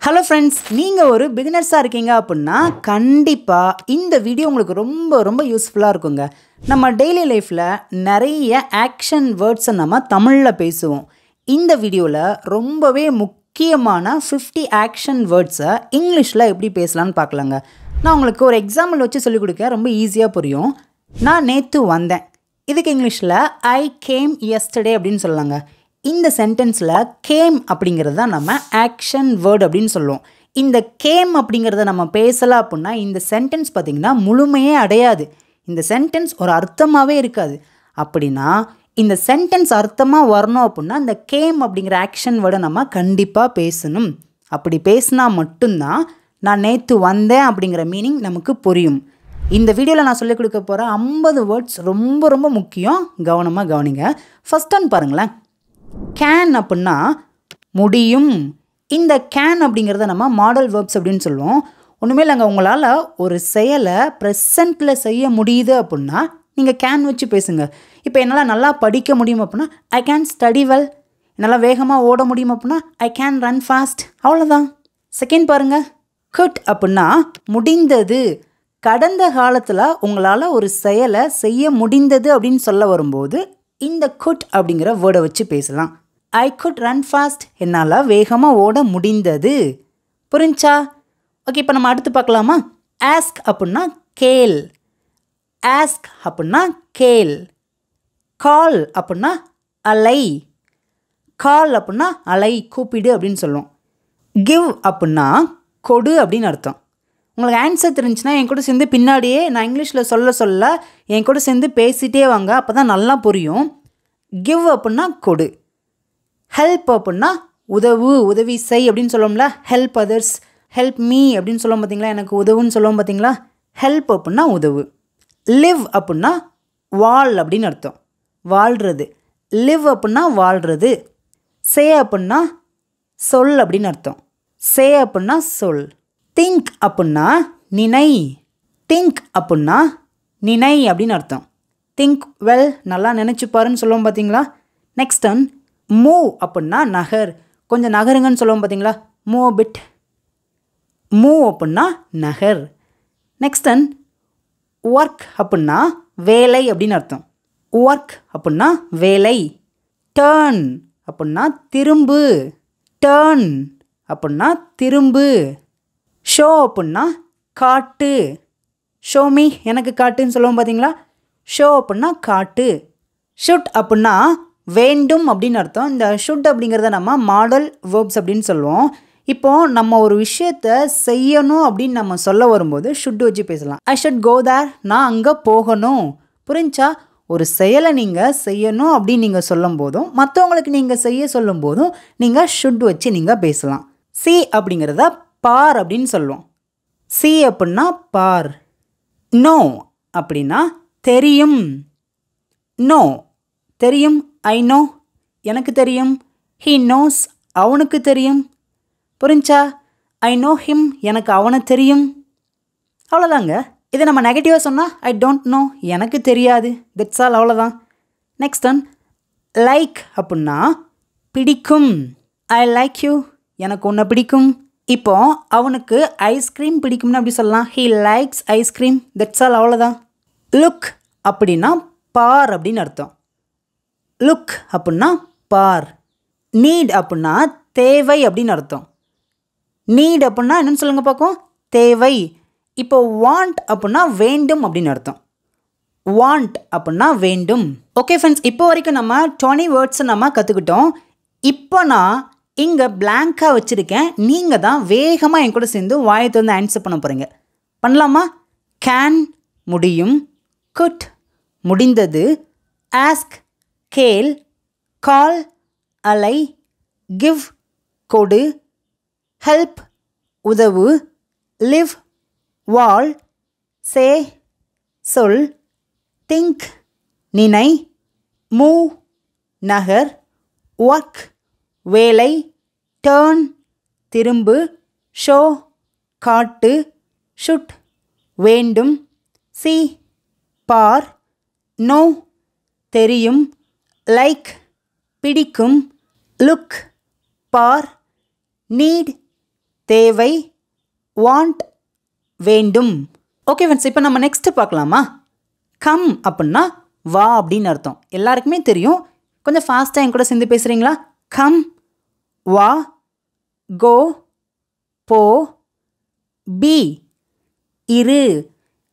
Hello friends, நீங்கள் ஒரு பிகினர்ஸாக இருக்கீங்க அப்படின்னா கண்டிப்பாக இந்த வீடியோ உங்களுக்கு ரொம்ப ரொம்ப யூஸ்ஃபுல்லாக இருக்குங்க. நம்ம டெய்லி லைஃப்பில் நிறைய ஆக்ஷன் வேர்ட்ஸை நம்ம தமிழில் பேசுவோம். இந்த வீடியோவில் ரொம்பவே முக்கியமான 50 ஆக்ஷன் வேர்ட்ஸை இங்கிலீஷில் எப்படி பேசலான்னு பார்க்கலாங்க. நான் உங்களுக்கு ஒரு எக்ஸாம்பிள் வச்சு சொல்லிக் கொடுக்க ரொம்ப ஈஸியாக புரியும். நான் நேற்று வந்தேன், இதுக்கு இங்கிலீஷில் ஐ கேம் எஸ்டர்டே அப்படின்னு சொல்லலாங்க. இந்த சென்டென்ஸில் கேம் அப்படிங்கிறது தான் நம்ம ஆக்ஷன் வேர்டு அப்படின்னு சொல்லுவோம். இந்த கேம் அப்படிங்கிறத நம்ம பேசலாம் அப்படின்னா இந்த சென்டென்ஸ் பார்த்திங்கன்னா முழுமையே அடையாது. இந்த சென்டென்ஸ் ஒரு அர்த்தமாகவே இருக்காது. அப்படின்னா இந்த சென்டென்ஸ் அர்த்தமாக வரணும் அப்படின்னா இந்த கேம் அப்படிங்கிற ஆக்ஷன் வேர்டை நம்ம கண்டிப்பாக பேசணும். அப்படி பேசினா மட்டும்தான் நான் நேற்று வந்தேன் அப்படிங்கிற மீனிங் நமக்கு புரியும். இந்த வீடியோவில் நான் சொல்லிக் கொடுக்க போகிற 50 வேர்ட்ஸ் ரொம்ப ரொம்ப முக்கியம். கவனமாக கவனிங்க. ஃபஸ்ட் ஒன் பாருங்களேன். கேன் அப்படின்னா முடியும். இந்த கேன் அப்படிங்கிறத நம்ம மாடல் வேர்ப்ஸ் அப்படின்னு சொல்லுவோம். ஒன்றுமே இல்லைங்க, உங்களால் ஒரு செயலை ப்ரெசண்ட்டில் செய்ய முடியுது அப்படின்னா நீங்கள் கேன் வச்சு பேசுங்க. இப்போ என்னால் நல்லா படிக்க முடியும் அப்படின்னா ஐ கேன் ஸ்டடி வெல். என்னால் வேகமாக ஓட முடியும் அப்படின்னா ஐ கேன் ரன் ஃபாஸ்ட். அவ்வளோதான். செகண்ட் பாருங்கள். குட் அப்படின்னா முடிந்தது. கடந்த காலத்தில் உங்களால் ஒரு செயலை செய்ய முடிந்தது அப்படின்னு சொல்ல வரும்போது இந்த குட் அப்படிங்கிற வேர்டை வச்சு பேசலாம். I could run fast. என்னால் வேகமாக ஓட முடிந்தது. புரிஞ்சா? ஓகே, இப்போ நம்ம அடுத்து பார்க்கலாமா? ஆஸ்க் அப்படின்னா கேள். ஆஸ்க் அப்படின்னா கேள். கால் அப்படின்னா அலை. கால் அப்படின்னா அலை, கூப்பிடு அப்படின்னு சொல்லுவோம். கிவ் அப்படின்னா கொடு அப்படின்னு அர்த்தம். உங்களுக்கு ஆன்சர் தெரிஞ்சுன்னா என் கூட சேர்ந்து பின்னாடியே நான் இங்கிலீஷில் சொல்ல என் கூட சேர்ந்து பேசிகிட்டே வாங்க, அப்போ தான் நல்லா புரியும். கிவ் அப்படின்னா கொடு. ஹெல்ப் அப்படின்னா உதவு, உதவி செய் அப்படின்னு சொல்லுவோம்ல. ஹெல்ப் அதர்ஸ், ஹெல்ப் மீ அப்படின்னு சொல்லுவோம் பார்த்தீங்களா, எனக்கு உதவுன்னு சொல்லுவோம் பார்த்தீங்களா. ஹெல்ப் அப்படின்னா உதவு. லிவ் அப்படின்னா வாழ் அப்படின்னு அர்த்தம், வாழ்கிறது. லிவ் அப்படின்னா வாழ்கிறது. சே அப்படின்னா சொல் அப்படின்னு அர்த்தம். சே அப்படின்னா சொல். திங்க் அப்படின்னா நினை. திங்க் அப்படின்னா நினை அப்படின்னு அர்த்தம். திங்க் வெல், நல்லா நினச்சிப்பாருன்னு சொல்லுவோம் பார்த்தீங்களா. நெக்ஸ்ட் ஒன் மூவ் அப்படின்னா நகர். கொஞ்சம் நகருங்கன்னு சொல்லுவோம் பார்த்தீங்களா. Move bit. மூவ் அப்படின்னா நகர். நெக்ஸ்ட் ஒன் ஒர்க் அப்படின்னா வேலை அப்படின்னு அர்த்தம். ஒர்க் அப்படின்னா வேலை. டேர்ன் அப்படின்னா திரும்பு. டேர்ன் அப்படின்னா திரும்பு. ஷோ அப்படின்னா காட்டு. ஷோ மீ, எனக்கு காட்டுன்னு சொல்லுவோம் பார்த்தீங்களா. ஷோ அப்படின்னா காட்டு. ஷுட் அப்படின்னா வேண்டும் அப்படின்னு அர்த்தம். இந்த ஷுட் அப்படிங்கிறத நம்ம மாடல் வேர்ப்ஸ் அப்படின்னு சொல்லுவோம். இப்போது நம்ம ஒரு விஷயத்தை செய்யணும் அப்படின்னு நம்ம சொல்ல வரும்போது ஷுட் வச்சு பேசலாம். ஐ ஷுட் கோ தேர். நான் அங்கே போகணும். புரிஞ்சா? ஒரு செயலை நீங்கள் செய்யணும் அப்படின்னு நீங்கள் சொல்லும் போதும் மற்றவங்களுக்கு நீங்கள் செய்ய சொல்லும் போதும் நீங்கள் ஷுட் வச்சு நீங்கள் பேசலாம். சி அப்படிங்கிறத பார் அப்படின்னு சொல்லுவோம். சி அப்படின்னா பார். நோ அப்படின்னா தெரியும். நோ தெரியும். ஐ நோ, எனக்கு தெரியும். ஹீ நோஸ், அவனுக்கு தெரியும். புரிஞ்சா? ஐ நோ ஹிம், எனக்கு அவனை தெரியும். அவ்வளோதாங்க. இதை நம்ம நெகட்டிவாக சொன்னால் ஐ டோன்ட் நோ, எனக்கு தெரியாது. தட்ஸ் ஆல், அவ்வளோதான். நெக்ஸ்ட் ஒன் லைக் அப்படின்னா பிடிக்கும். ஐ லைக் யூ, எனக்கு உன்னை பிடிக்கும். இப்போ அவனுக்கு ஐஸ்கிரீம் பிடிக்கும்னு அப்படி சொல்லலாம். He likes ice cream. That's all, அவ்வளோதான். லுக் அப்படின்னா பார் அப்படின்னு அர்த்தம். லுக் அப்படின்னா பார். நீட் அப்படின்னா தேவை அப்படின்னு அர்த்தம். நீட் அப்படின்னா என்னென்னு சொல்லுங்கள் பார்க்கும். தேவை. இப்போ வாண்ட் அப்படின்னா வேண்டும் அப்படின்னு அர்த்தம். வாண்ட் அப்படின்னா வேண்டும். ஓகே ஃப்ரெண்ட்ஸ், இப்போ வரைக்கும் நம்ம 20 வேர்ட்ஸை நம்ம கற்றுக்கிட்டோம். இப்போ நான் இங்கே பிளாங்காக வச்சுருக்கேன். நீங்கள் தான் வேகமாக என் கூட சேர்ந்து வாயை திறந்து ஆன்சர் பண்ண போகிறீங்க. பண்ணலாமா? கேன் முடியும். குட் முடிந்தது. ஆஸ்க் கேள். கால் அலை. கிவ் கொடு. ஹெல்ப் உதவு. லிவ் வாழ். சே சொல். திங்க் நினை. மூவ் நகர். ஒர்க் வேலை. டேர்ன் திரும்பு. ஷோ காட்டு. ஷுட் வேண்டும். C bar. நோ தெரியும். லைக் பிடிக்கும். லுக் பார். நீட் தேவை, want, வேண்டும். ஓகே ஃப்ரெண்ட்ஸ், இப்போ நம்ம நெக்ஸ்ட் பார்க்கலாமா? கம் அப்படின்னா வா அப்படின்னு அர்த்தம். எல்லாருக்குமே தெரியும். கொஞ்சம் ஃபாஸ்ட்டாக என் கூட சேர்ந்து பேசுகிறீங்களா? கம், வா, கோ, போ, பி, இரு.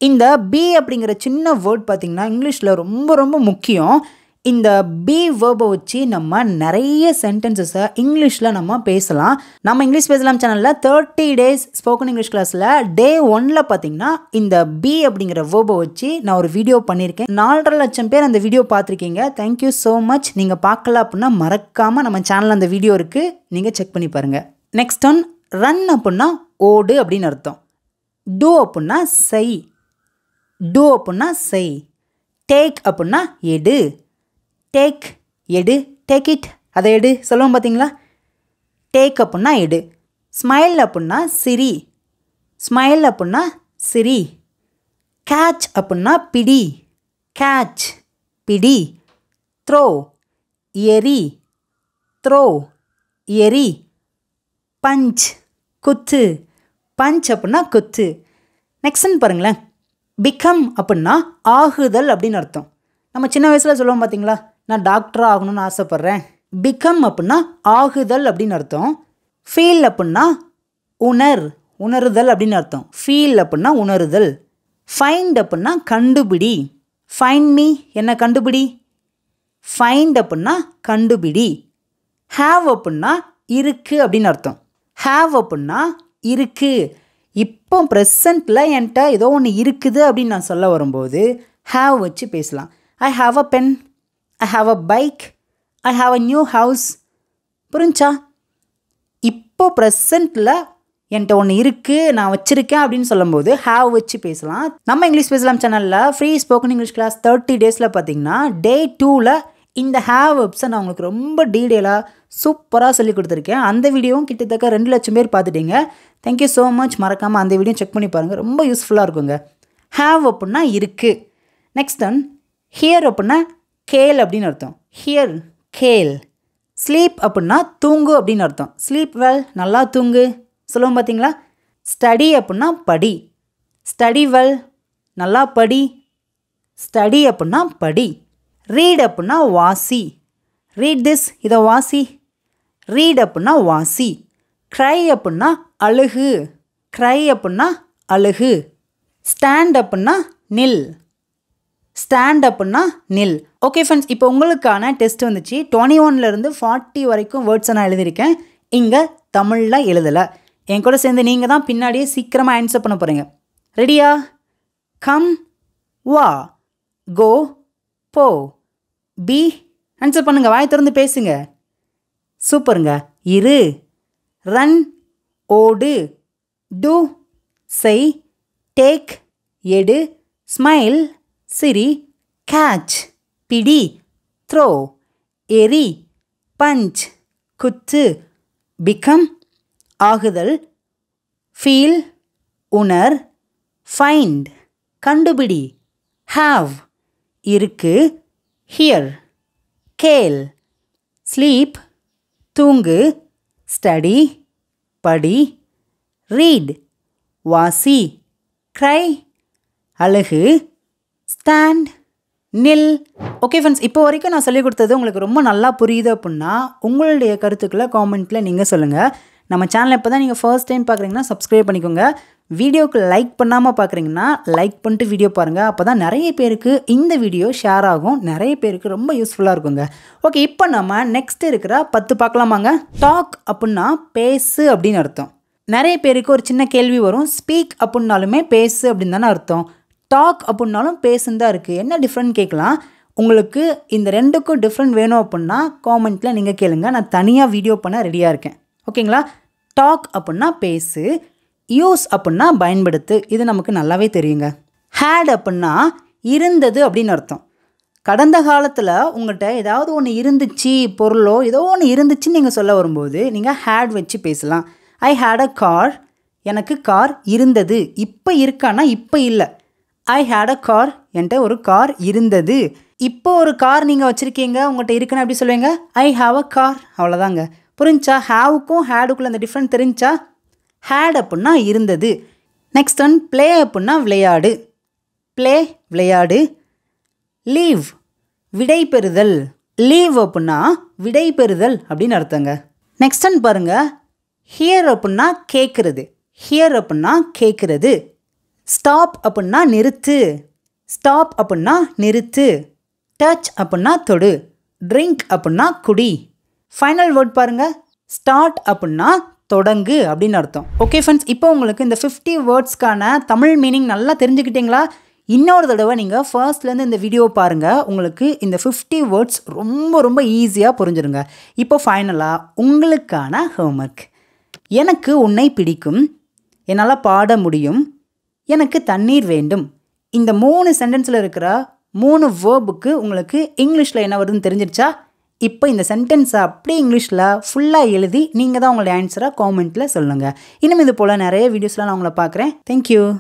இந்த பி அப்படிங்கிற சின்ன வேர்ட் பார்த்திங்கன்னா இங்கிலீஷில் ரொம்ப ரொம்ப முக்கியம். இந்த பி வேர்பை வச்சு நம்ம நிறைய சென்டென்சஸை இங்கிலீஷில் நம்ம பேசலாம். நம்ம இங்கிலீஷ் பேசலாம் சேனலில் 30 days ஸ்போக்கன் இங்கிலீஷ் கிளாஸில் டே 1 பார்த்திங்கன்னா இந்த பி அப்படிங்கிற வேர்பை வச்சு நான் ஒரு வீடியோ பண்ணியிருக்கேன். 4.5 லட்சம் பேர் அந்த வீடியோ பார்த்துருக்கீங்க. Thank you so much. நீங்கள் பார்க்கல அப்படின்னா மறக்காமல் நம்ம சேனலில் அந்த வீடியோ இருக்குது, நீங்கள் செக் பண்ணி பாருங்கள். நெக்ஸ்ட் ஒன், ரன் அப்படின்னா ஓடு அப்படின்னு அர்த்தம். டூ அப்படின்னா செய். டூ அப்படின்னா செய். டேக் அப்படின்னா எடு. டேக், எடு. டேக் இட், அதை எடு சொல்லுவோம் பார்த்தீங்களா? டேக் அப்படின்னா எடு. ஸ்மைல் அப்படின்னா சிரி. ஸ்மைல் அப்படின்னா சிரி. கேட்ச் அப்படின்னா பிடி. கேட்ச், பிடி. த்ரோ, எரி. த்ரோ, எரி. பஞ்ச், குத்து. பஞ்ச் அப்படின்னா குத்து. நெக்ஸ்ட்னு பாருங்களேன், பிகம் அப்படின்னா ஆகுதல் அப்படின்னு அர்த்தம். நம்ம சின்ன வயசில் சொல்லுவோம் பார்த்தீங்களா, நான் டாக்டராக ஆகணும்னு ஆசைப்பட்றேன். பிகம் அப்படின்னா ஆகுதல் அப்படின்னு அர்த்தம். ஃபீல் அப்படின்னா உணருதல் அப்படின்னு அர்த்தம். ஃபீல் அப்படின்னா உணருதல். ஃபைண்ட் அப்படின்னா கண்டுபிடி. ஃபைண்ட் மீ, என்ன கண்டுபிடி. ஃபைண்ட் அப்படின்னா கண்டுபிடி. ஹேவ் அப்படின்னா இருக்கு அப்படின்னு அர்த்தம். ஹேவ் அப்படின்னா இருக்கு. இப்போ ப்ரெசண்ட்டில் என்கிட்ட ஏதோ ஒன்று இருக்குது அப்படின்னு நான் சொல்ல வரும்போது ஹேவ் வச்சு பேசலாம். I have a pen, I have a bike, I have a new house. புரிஞ்சா? இப்போ ப்ரெசண்ட்டில் என்கிட்ட ஒன்று இருக்குது, நான் வச்சுருக்கேன் அப்படின்னு சொல்லும்போது ஹேவ் வச்சு பேசலாம். நம்ம இங்கிலீஷ் பேசலாம் சேனலில் free spoken English class 30 days பார்த்தீங்கன்னா டே 2 இந்த ஹேவ் வெப்ஸை நான் உங்களுக்கு ரொம்ப டீட்டெயிலாக சூப்பராக சொல்லி கொடுத்துருக்கேன். அந்த வீடியோவும் கிட்டத்தட்ட 2 லட்சம் பேர் பார்த்துட்டீங்க. Thank you so much. மறக்காமல் அந்த வீடியோ செக் பண்ணி பாருங்கள், ரொம்ப யூஸ்ஃபுல்லாக இருக்குங்க. ஹேவ் அப்படின்னா இருக்குது. நெக்ஸ்ட் ஒன், ஹியர் அப்படின்னா கேள் அப்படின்னு அர்த்தம். ஹியர், கேள். ஸ்லீப் அப்படின்னா தூங்கு அப்படின்னு அர்த்தம். ஸ்லீப் வெல், நல்லா தூங்கு சொல்லுவோம் பார்த்தீங்களா? ஸ்டடி அப்படின்னா படி. ஸ்டடி வெல், நல்லா படி. ஸ்டடி அப்படின்னா படி. ரீட் அப்படின்னா வாசி. ரீட் திஸ், இதை வாசி. ரீட் அப்படின்னா வாசி. க்ரை அப்படின்னா அழுகு. க்ரை அப்படின்னா அழுகு. ஸ்டாண்ட் அப்படின்னா நில். ஸ்டாண்ட் அப்படின்னா நில். ஓகே ஃப்ரெண்ட்ஸ், இப்போ உங்களுக்கான டெஸ்ட் வந்துச்சு. 21 to 40 வரைக்கும் வேர்ட்ஸை நான் எழுதியிருக்கேன். இங்கே தமிழில் எழுதலை. என் கூட சேர்ந்து நீங்கள் தான் பின்னாடியே சீக்கிரமாக ஆன்சர் பண்ண போகிறீங்க. ரெடியா? கம், வா, கோ, போ, பி. ஆன்சர் பண்ணுங்கள், வாய் திறந்து பேசுங்க. சூப்பருங்க. இரு. ரன், ஓடு. டூ, செய். டேக், எடு. ஸ்மைல், சிரி. கேட்ச், பிடி. த்ரோ, எரி. பஞ்ச், குத்து. பிகம், ஆகுதல். ஃபீல், உணர். ஃபைண்ட், கண்டுபிடி. ஹாவ், இருக்கு. ஹியர், கேள். ஸ்லீப், தூங்கு. ஸ்டடி, படி. ரீட், வாசி. க்ரை, அழகு. ஸ்டாண்ட், நில். ஓகே ஃப்ரெண்ட்ஸ், இப்போ வரைக்கும் நான் சொல்லிக் கொடுத்தது உங்களுக்கு ரொம்ப நல்லா புரியுது அப்படின்னா உங்களுடைய கருத்துக்களை காமெண்ட்டில் நீங்கள் சொல்லுங்கள். நம்ம சேனலை இப்போ தான் நீங்கள் ஃபர்ஸ்ட் டைம் பார்க்குறீங்கன்னா சப்ஸ்கிரைப் பண்ணிக்கோங்க. வீடியோக்கு லைக் பண்ணாமல் பார்க்குறீங்கன்னா லைக் பண்ணிட்டு வீடியோ பாருங்கள். அப்போ தான் நிறைய பேருக்கு இந்த வீடியோ ஷேர் ஆகும், நிறைய பேருக்கு ரொம்ப யூஸ்ஃபுல்லாக இருக்குங்க. ஓகே, இப்போ நம்ம நெக்ஸ்ட் இருக்கிற 10 பார்க்கலாமாங்க. டாக் அப்படின்னா பேசு அப்படின்னு அர்த்தம். நிறைய பேருக்கு ஒரு சின்ன கேள்வி வரும், ஸ்பீக் அப்படின்னாலுமே பேசு அப்படின்னு தானே அர்த்தம். டாக் அப்படின்னாலும் பேசுன்னு தான் இருக்குது, என்ன டிஃப்ரெண்ட் கேட்கலாம். உங்களுக்கு இந்த ரெண்டுக்கும் டிஃப்ரெண்ட் வேணும் அப்படின்னா காமெண்ட்டில் நீங்கள் கேளுங்க, நான் தனியாக வீடியோ பண்ண ரெடியாக இருக்கேன். ஓகேங்களா? டாக் அப்படின்னா பேசு. யூஸ் அப்படின்னா பயன்படுத்து, இது நமக்கு நல்லாவே தெரியுங்க. ஹேட் அப்படின்னா இருந்தது அப்படின்னு அர்த்தம். கடந்த காலத்தில் உங்கள்கிட்ட ஏதாவது ஒன்று இருந்துச்சு, பொருளோ ஏதோ ஒன்று இருந்துச்சுன்னு நீங்கள் சொல்ல வரும்போது நீங்கள் ஹேட் வச்சு பேசலாம். ஐ ஹேட் அ கார், எனக்கு கார் இருந்தது. இப்போ இருக்கானா? இப்போ இல்லை. ஐ ஹேட் அ கார், என்கிட்ட ஒரு கார் இருந்தது. இப்போ ஒரு கார் நீங்கள் வச்சுருக்கீங்க, உங்கள்கிட்ட இருக்குன்னு எப்படி சொல்லுவீங்க? ஐ ஹாவ் அ கார். அவ்வளோதாங்க. புரிஞ்சா? ஹேவுக்கும் ஹேடுக்குள்ள அந்த டிஃப்ரெண்ட் தெரிஞ்சா? had அப்படின்னா இருந்தது. நெக்ஸ்ட் ஒன் ப்ளே அப்படின்னா விளையாடு. ப்ளே விளையாடு. லீவ் விடை பெறுதல். லீவ் அப்படின்னா விடை பெறுதல் அப்படின்னு அர்த்தங்க. நெக்ஸ்ட் ஒன் பாருங்க, ஹியர் அப்படின்னா கேட்குறது. ஹியர் அப்படின்னா கேட்குறது. ஸ்டாப் அப்படின்னா நிறுத்து. ஸ்டாப் அப்படின்னா நிறுத்து. டச் அப்படின்னா தொடு. ட்ரிங்க் அப்படின்னா குடி. ஃபைனல் வேர்ட் பாருங்க, ஸ்டார்ட் அப்படின்னா தொடங்கு அப்படின்னு அர்த்தம். ஓகே ஃப்ரெண்ட்ஸ், இப்போ உங்களுக்கு இந்த 50 வேர்ட்ஸ்க்கான தமிழ் மீனிங் நல்லா தெரிஞ்சுக்கிட்டீங்களா? இன்னொரு தடவை நீங்கள் ஃபர்ஸ்ட்லேருந்து இந்த வீடியோ பாருங்கள். உங்களுக்கு இந்த 50 வேர்ட்ஸ் ரொம்ப ரொம்ப ஈஸியாக புரிஞ்சிருங்க. இப்போ ஃபைனலாக உங்களுக்கான ஹோம்ஒர்க். எனக்கு உன்னை பிடிக்கும், என்னால் பாட முடியும், எனக்கு தண்ணீர் வேண்டும். இந்த 3 சென்டென்ஸில் இருக்கிற 3 வேர்புக்கு உங்களுக்கு இங்கிலீஷில் என்ன வருதுன்னு தெரிஞ்சிருச்சா? இப்போ இந்த சென்டென்ஸை அப்படியே இங்கிலீஷில் ஃபுல்லாக எழுதி நீங்கள் தான் உங்களுடைய ஆன்சரை காமெண்ட்டில் சொல்லுங்கள். இன்னும் இது போல் நிறைய வீடியோஸ்லாம் நான் உங்களை பார்க்குறேன். தேங்க்யூ.